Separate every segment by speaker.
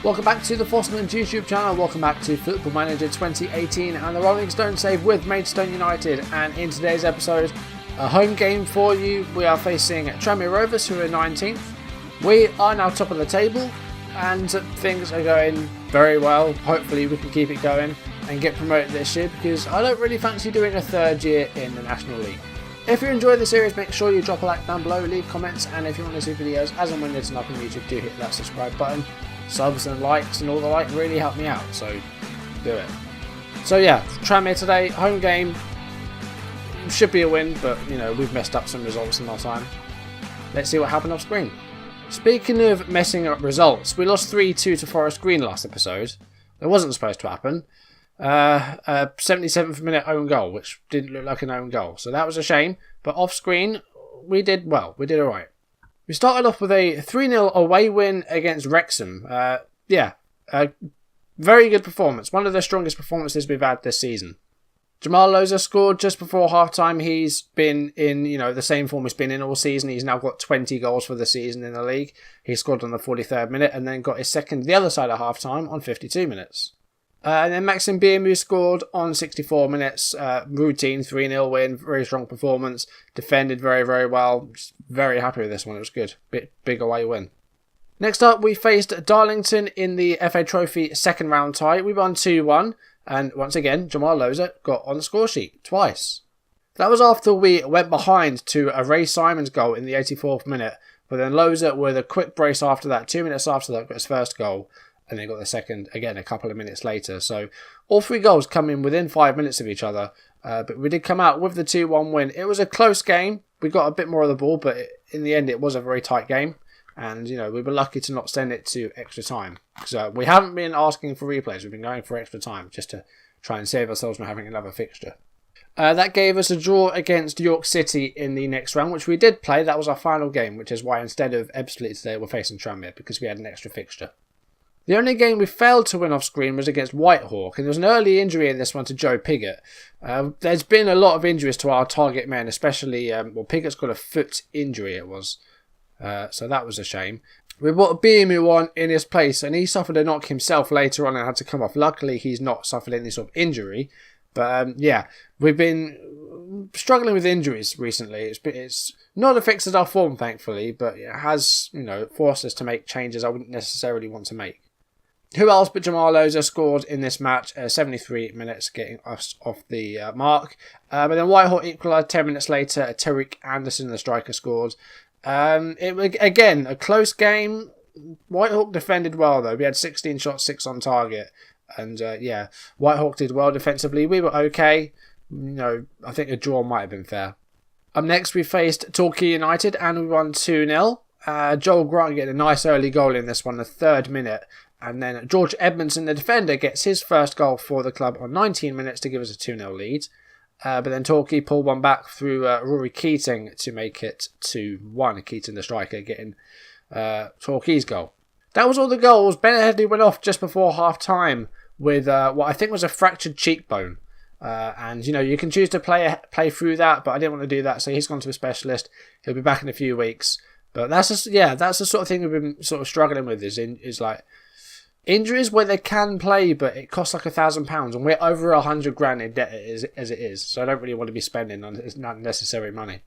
Speaker 1: Welcome back to the Fosman's YouTube channel, welcome back to Football Manager 2018 and the Rollings Don't Save with Maidstone United. And in today's episode, a home game for you. We are facing Tranmere Rovers, who are 19th. We are now top of the table and things are going very well. Hopefully we can keep it going and get promoted this year, because I don't really fancy doing a third year in the National League. If you enjoyed the series, make sure you drop a like down below, leave comments, and if you want to see videos as and when it's up on YouTube, do hit that subscribe button. Subs and likes and all the like really help me out, so do it. So yeah, Tranmere today, home game. Should be a win, but you know, we've messed up some results in our time. Let's see what happened off screen. Speaking of messing up results, we lost 3-2 to Forest Green last episode. That wasn't supposed to happen. 77th minute own goal, which didn't look like an own goal, so that was a shame. But off screen, we did well. We did alright. We started off with a 3-0 away win against Wrexham. Very good performance. One of the strongest performances we've had this season. Jamal Loza scored just before half-time. He's been in, the same form he's been in all season. He's now got 20 goals for the season in the league. He scored on the 43rd minute and then got his second the other side of half-time on 52 minutes. And then Maxim Biamu scored on 64 minutes. Routine 3-0 win. Very strong performance. Defended very, very well. Just very happy with this one. It was good. Big away win. Next up, we faced Darlington in the FA Trophy second round tie. We won 2-1. And once again, Jamal Loza got on the score sheet twice. That was after we went behind to a Ray Simons goal in the 84th minute. But then Loza, with a quick brace after that, 2 minutes after that, got his first goal. And then got the second, again, a couple of minutes later. So all three goals come in within 5 minutes of each other. But we did come out with the 2-1 win. It was a close game. We got a bit more of the ball, but in the end, it was a very tight game. And, we were lucky to not send it to extra time. So we haven't been asking for replays. We've been going for extra time just to try and save ourselves from having another fixture. That gave us a draw against York City in the next round, which we did play. That was our final game, which is why instead of Ebbsfleet today, we're facing Tranmere, because we had an extra fixture. The only game we failed to win off screen was against Whitehawk, and there was an early injury in this one to Joe Piggott. There's been a lot of injuries to our target men, especially, Piggott's got a foot injury, it was. So that was a shame. We brought Biamu on in his place, and he suffered a knock himself later on and had to come off. Luckily, he's not suffered any sort of injury. But, we've been struggling with injuries recently. It's not affected our form, thankfully, but it has, forced us to make changes I wouldn't necessarily want to make. Who else but Jamal Loza scored in this match? 73 minutes, getting us off the mark. But then Whitehawk equalised 10 minutes later. Tariq Anderson, the striker, scored. It was, again, a close game. Whitehawk defended well, though. We had 16 shots, 6 on target. And, Whitehawk did well defensively. We were okay. I think a draw might have been fair. Up next, we faced Torquay United, and we won 2-0. Joel Grant getting a nice early goal in this one, the 3rd minute. And then George Edmondson, the defender, gets his first goal for the club on 19 minutes to give us a 2-0 lead. But then Torquay pulled one back through Rory Keating to make it 2-1. Keating, the striker, getting Torquay's goal. That was all the goals. Bennett Headley went off just before half-time with what I think was a fractured cheekbone. And, you can choose to play through that, but I didn't want to do that, so he's gone to a specialist. He'll be back in a few weeks. But that's the sort of thing we've been sort of struggling with is like injuries where they can play, but it costs like £1,000, and we're over 100 grand in debt as it is. So I don't really want to be spending on unnecessary money.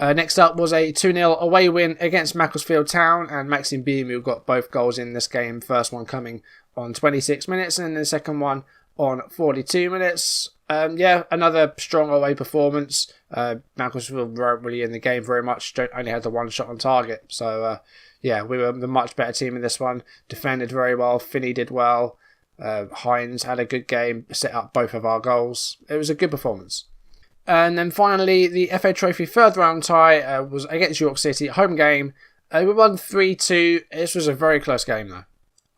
Speaker 1: Next up was a 2-0 away win against Macclesfield Town, and Maxim Biamu got both goals in this game. First one coming on 26 minutes, and then the second one on 42 minutes. Another strong away performance. Macclesfield weren't really in the game very much. Only had the one shot on target. So, we were the much better team in this one. Defended very well. Finney did well. Hines had a good game. Set up both of our goals. It was a good performance. And then finally, the FA Trophy third round tie was against York City. Home game. We won 3-2. This was a very close game, though.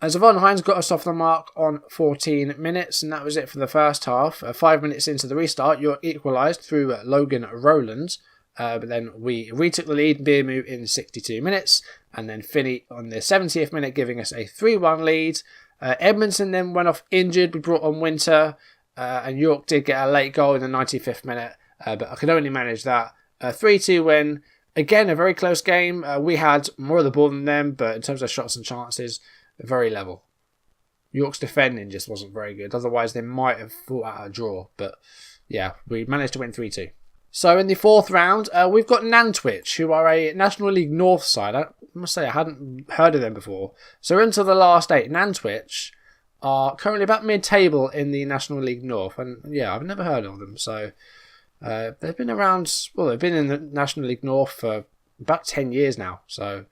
Speaker 1: Zavon Hines got us off the mark on 14 minutes, and that was it for the first half. 5 minutes into the restart, York equalised through Logan Rowlands. But then we retook the lead, Biamu in 62 minutes, and then Finney on the 70th minute giving us a 3-1 lead. Edmondson then went off injured. We brought on Winter, and York did get a late goal in the 95th minute, but I could only manage that. 3-2 win. Again, a very close game. We had more of the ball than them, but in terms of shots and chances, very level. York's defending just wasn't very good. Otherwise, they might have fought out a draw. But yeah, we managed to win 3-2. So in the fourth round, we've got Nantwich, who are a National League North side. I must say I hadn't heard of them before. So we're into the last 8. Nantwich are currently about mid-table in the National League North. And yeah, I've never heard of them. So they've been around, well, they've been in the National League North for about 10 years now. So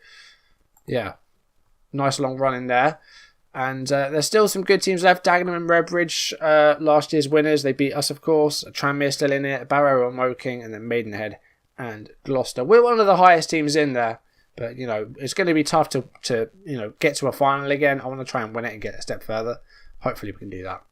Speaker 1: yeah, nice long run in there. And there's still some good teams left. Dagenham and Redbridge, last year's winners. They beat us, of course. Tranmere still in it. Barrow and Woking, and then Maidenhead and Gloucester. We're one of the highest teams in there. But, you know, it's going to be tough to get to a final again. I want to try and win it and get a step further. Hopefully we can do that.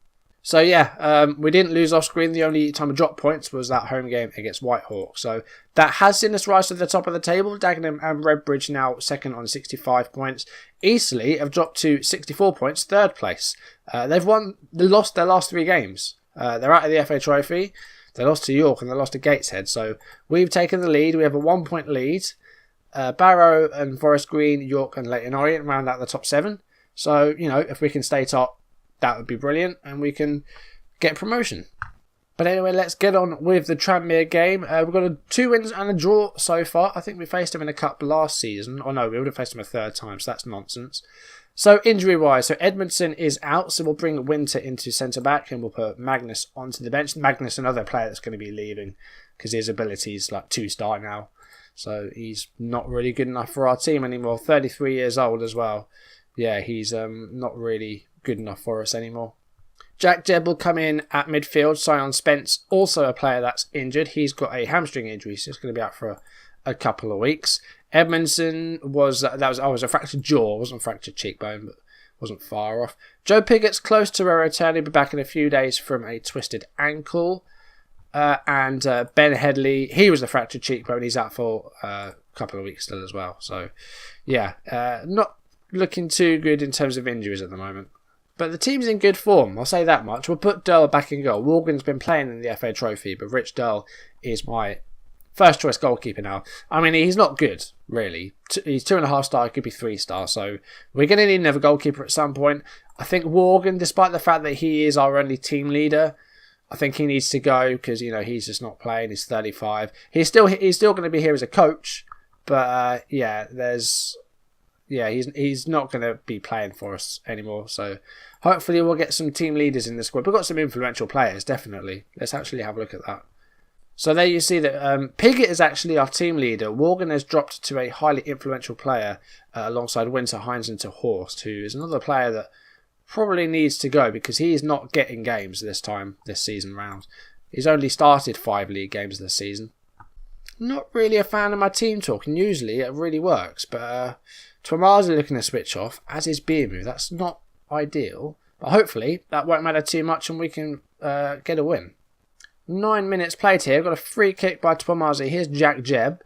Speaker 1: So, yeah, we didn't lose off screen. The only time we dropped points was that home game against Whitehawk. So that has seen us rise to the top of the table. Dagenham and Redbridge now second on 65 points. Eastleigh have dropped to 64 points, third place. They lost their last 3 games. They're out of the FA Trophy. They lost to York and they lost to Gateshead. So we've taken the lead. We have a 1-point lead. Barrow and Forest Green, York and Leyton Orient round out the top 7. So, you know, if we can stay top, that would be brilliant and we can get promotion. But anyway, let's get on with the Tranmere game. We've got 2 wins and a draw so far. I think we faced them in a cup last season. Oh no, we would have faced them a 3rd time, so that's nonsense. So injury-wise, so Edmondson is out, so we'll bring Winter into centre-back and we'll put Magnus onto the bench. Magnus, another player that's going to be leaving because his ability's like 2-star now. So he's not really good enough for our team anymore. 33 years old as well. Yeah, he's not really good enough for us anymore. Jack Jebb will come in at midfield. Sion Spence, also a player that's injured. He's got a hamstring injury, so he's going to be out for a couple of weeks. Edmondson was a fractured jaw, wasn't a fractured cheekbone, but wasn't far off. Joe Piggott's close to a return. He'll be back in a few days from a twisted ankle. And Ben Headley, he was a fractured cheekbone. He's out for a couple of weeks still as well. So, yeah, not looking too good in terms of injuries at the moment. But the team's in good form, I'll say that much. We'll put Durl back in goal. Morgan's been playing in the FA Trophy, but Rich Durl is my first choice goalkeeper now. I mean, he's not good, really. He's 2.5 star, he could be 3 star. So we're going to need another goalkeeper at some point. I think Morgan, despite the fact that he is our only team leader, I think he needs to go because, you know, he's just not playing. He's 35. He's still going to be here as a coach, but he's not going to be playing for us anymore. So hopefully we'll get some team leaders in the squad. We've got some influential players, definitely. Let's actually have a look at that. So there you see that Piggott is actually our team leader. Morgan has dropped to a highly influential player alongside Winter, Hines and to Horst, who is another player that probably needs to go because he is not getting games this season round. He's only started 5 league games this season. Not really a fan of my team talk, and usually it really works, but Twamazi looking to switch off, as is Biamu. That's not ideal, but hopefully that won't matter too much and we can get a win. 9 minutes played here. Got a free kick by Twamazi. Here's Jack Jebb.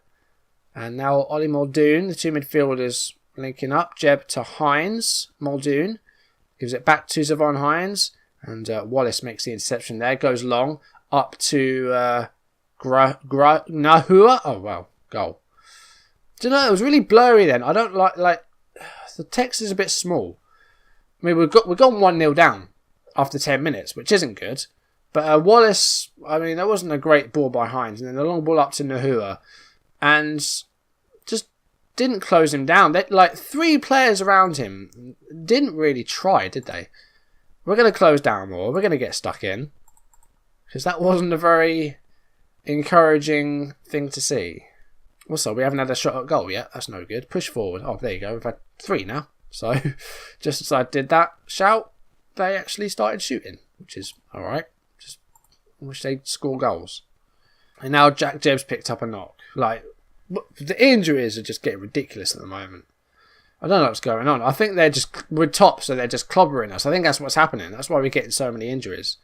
Speaker 1: And now Ollie Muldoon, the 2 midfielders linking up. Jebb to Hines. Muldoon gives it back to Zavon Hines. And Wallace makes the interception there. Goes long up to Nahua. Oh, well, goal. Do you know, it was really blurry then. I don't like the text is a bit small. I mean, we've gone 1-0 down after 10 minutes, which isn't good. But Wallace, I mean, that wasn't a great ball by Hines. And then the long ball up to Nahua. And just didn't close him down. 3 players around him didn't really try, did they? We're going to close down more. We're going to get stuck in. Because that wasn't a very encouraging thing to see. Also, we haven't had a shot at goal yet. That's no good. Push forward. Oh, there you go. We've had 3 now. So, just as I did that shout, they actually started shooting. Which is alright. Just wish they'd score goals. And now Jack Jebb's picked up a knock. The injuries are just getting ridiculous at the moment. I don't know what's going on. I think we're top, so they're just clobbering us. I think that's what's happening. That's why we're getting so many injuries.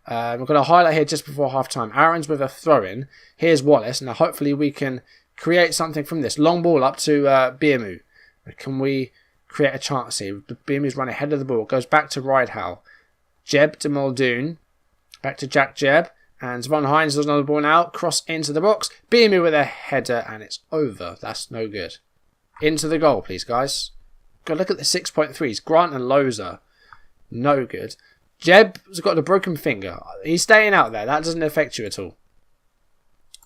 Speaker 1: We've got a highlight here just before half-time. Aaron's with a throw-in. Here's Wallace. Now, hopefully we can create something from this. Long ball up to Biamu. Can we create a chance here? Biamu's run ahead of the ball. Goes back to Ridehow. Jebb to Muldoon. Back to Jack Jebb. And Von Hines does another ball now. Cross into the box. Biamu with a header. And it's over. That's no good. Into the goal, please, guys. Got to look at the 6.3s. Grant and Loza. No good. Jeb's got a broken finger. He's staying out there. That doesn't affect you at all.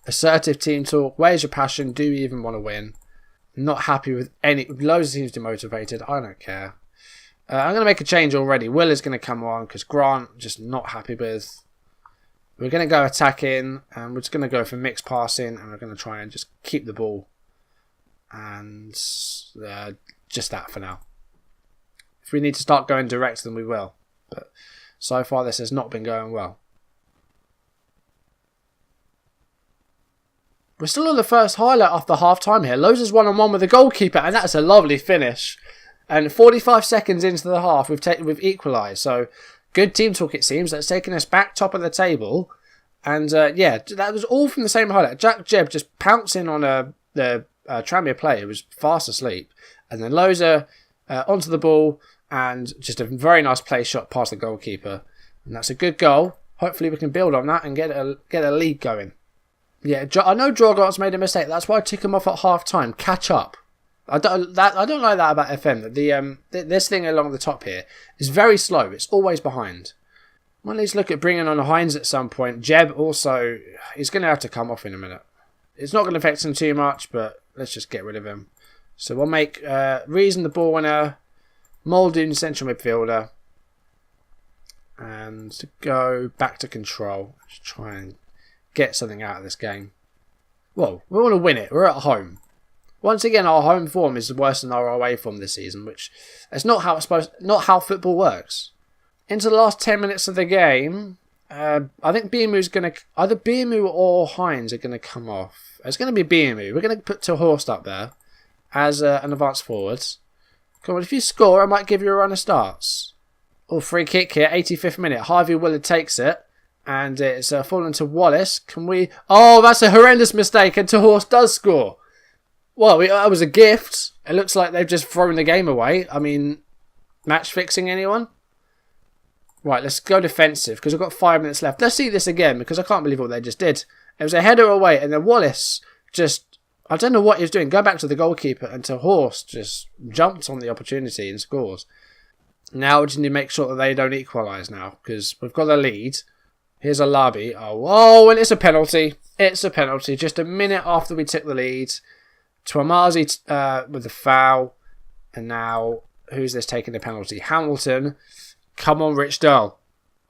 Speaker 1: Assertive team talk. Where's your passion? Do you even want to win? Not happy with any... Loads of teams demotivated. I don't care. I'm going to make a change already. Will is going to come on because Grant just not happy with... We're going to go attacking and we're just going to go for mixed passing and we're going to try and just keep the ball. And just that for now. If we need to start going direct, then we will. But so far, this has not been going well. We're still on the first highlight after half-time here. Lowe's is one-on-one with the goalkeeper, and that's a lovely finish. And 45 seconds into the half, we've equalised. So, good team talk, it seems. That's taken us back top of the table. And, yeah, that was all from the same highlight. Jack Jebb just pouncing on the Tranmere player who was fast asleep. And then Loza onto the ball. And just a very nice play shot past the goalkeeper. And that's a good goal. Hopefully we can build on that and get a lead going. Yeah, I know Drogott's made a mistake. That's why I took him off at half-time. Catch up. I don't like that about FM. This thing along the top here is very slow. It's always behind. Well, let's look at bringing on Hines at some point. Jeb also, he's going to have to come off in a minute. It's not going to affect him too much, but let's just get rid of him. So we'll make Reason the ball winner. Muldoon central midfielder. And to go back to control. Just try and get something out of this game. Well, we want to win it. We're at home. Once again, our home form is worse than our away form this season, which is not how football works. Into the last 10 minutes of the game, I think BMU's going to... Either BMU or Hines are going to come off. It's going to be BMU. We're going to put Horst up there as an advanced forward. Come on, if you score, I might give you a run of starts. Oh, free kick here, 85th minute. Harvey Willard takes it. And it's fallen to Wallace. Can we... Oh, that's a horrendous mistake. And Horst does score. Well, that was a gift. It looks like they've just thrown the game away. I mean, match fixing anyone? Right, let's go defensive because we've got 5 minutes left. Let's see this again because I can't believe what they just did. It was a header away and then Wallace just... I don't know what he was doing. Go back to the goalkeeper and Horst just jumped on the opportunity and scores. Now we just need to make sure that they don't equalise now because we've got a lead. Here's a lobby. Oh, and it's a penalty. It's a penalty. Just a minute after we took the lead. Tuamazi with the foul. And now, who's this taking the penalty? Hamilton. Come on, Rich Durl.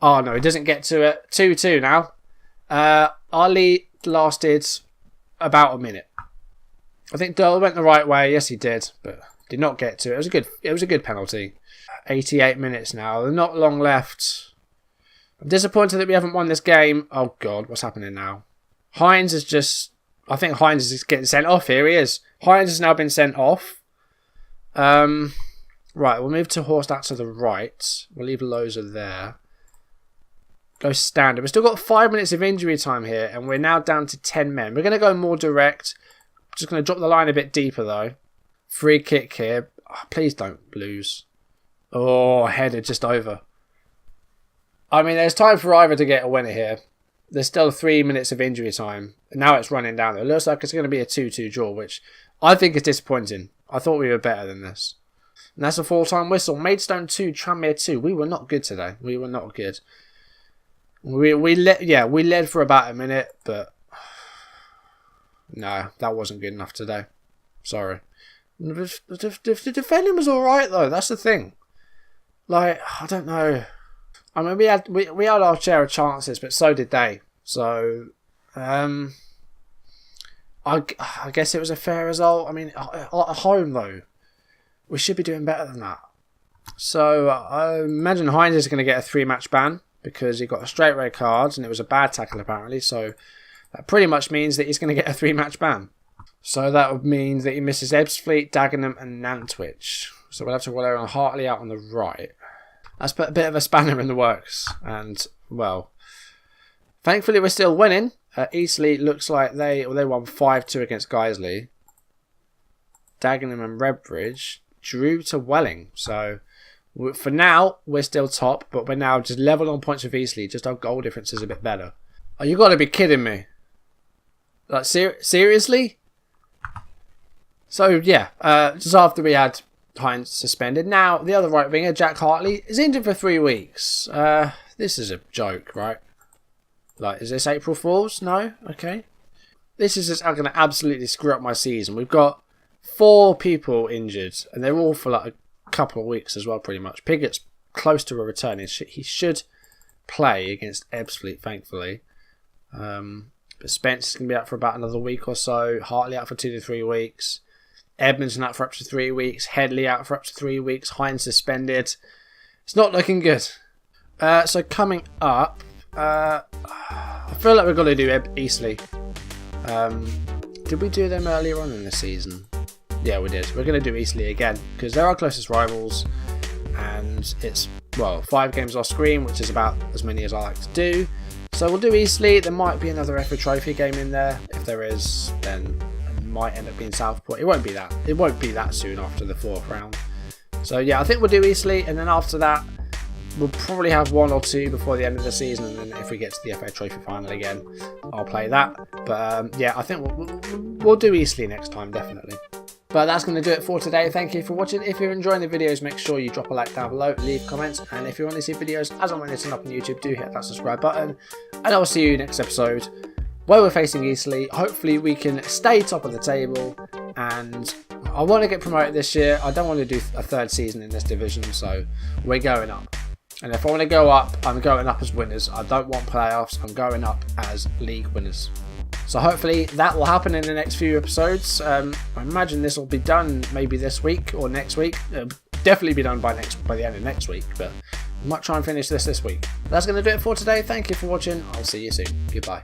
Speaker 1: Oh, no, he doesn't get to it. 2-2 now. Our lead lasted about a minute. I think Durl went the right way. Yes, he did. But did not get to it. It was a good penalty. 88 minutes now. There's not long left. I'm disappointed that we haven't won this game. Oh, God, what's happening now? Hines is just... I think Hines is getting sent off. Here he is. Hines has now been sent off. Right, we'll move to Horst out to the right. We'll leave Loza there. Go standard. We've still got 5 minutes of injury time here, and we're now down to 10 men. We're going to go more direct. Just going to drop the line a bit deeper, though. Free kick here. Oh, please don't lose. Oh, header just over. I mean, there's time for either to get a winner here. There's still 3 minutes of injury time. Now it's running down. It looks like it's going to be a 2-2 draw, which I think is disappointing. I thought we were better than this. And that's a full-time whistle. Maidstone 2, Tranmere 2. We were not good today. We were not good. We led for about a minute, but no, that wasn't good enough today. Sorry. The defending was alright, though. That's the thing. Like, I don't know. I mean, we had our share of chances, but so did they. So, I guess it was a fair result. I mean, at home, though, we should be doing better than that. So, I imagine Hines is going to get a 3-match ban because he got a straight red card and it was a bad tackle, apparently. So, that pretty much means that he's going to get a 3-match ban. So, that would mean that he misses Ebbsfleet, Dagenham and Nantwich. So, we'll have to rely on Hartley out on the right. That's put a bit of a spanner in the works. And, well, thankfully we're still winning. Eastleigh looks like they won 5-2 against Guiseley. Dagenham and Redbridge drew to Welling. So, for now, we're still top. But we're now just level on points with Eastleigh. Just our goal difference is a bit better. Oh, you got to be kidding me. Like, seriously? So, yeah. Just after we had Hines suspended. Now, the other right winger, Jack Hartley, is injured for 3 weeks. This is a joke, right? Like, is this April Fool's? No? Okay. This is just going to absolutely screw up my season. We've got 4 people injured, and they're all for like a couple of weeks as well, pretty much. Piggott's close to a return. He should play against Ebbsfleet, thankfully. But Spence is going to be out for about another week or so. Hartley out for 2 to 3 weeks. Edmondson out for up to 3 weeks. Headley out for up to 3 weeks. Hines suspended. It's not looking good. So coming up, I feel like we're going to do Eastleigh. Did we do them earlier on in the season? Yeah, we did. We're going to do Eastleigh again because they're our closest rivals, and it's 5 games off screen, which is about as many as I like to do. So we'll do Eastleigh. There might be another FA Trophy game in there. If there is, then it might end up being Southport. It won't be that. It won't be that soon after the 4th round. So yeah, I think we'll do Eastleigh, and then after that, we'll probably have 1 or 2 before the end of the season, and then if we get to the FA Trophy final again, I'll play that. But yeah, I think we'll do Eastleigh next time, definitely. But that's going to do it for today. Thank you for watching. If you're enjoying the videos, make sure you drop a like down below, leave comments, and if you want to see videos as and when they turn up on YouTube, do hit that subscribe button. And I'll see you next episode where we're facing Eastleigh. Hopefully we can stay top of the table, and I want to get promoted this year. I don't want to do a 3rd season in this division, so we're going up. And if I want to go up, I'm going up as winners. I don't want playoffs. I'm going up as league winners. So hopefully that will happen in the next few episodes. I imagine this will be done maybe this week or next week. Definitely be done by the end of next week, but I might try and finish this week. That's going to do it for today. Thank you for watching. I'll see you soon. Goodbye.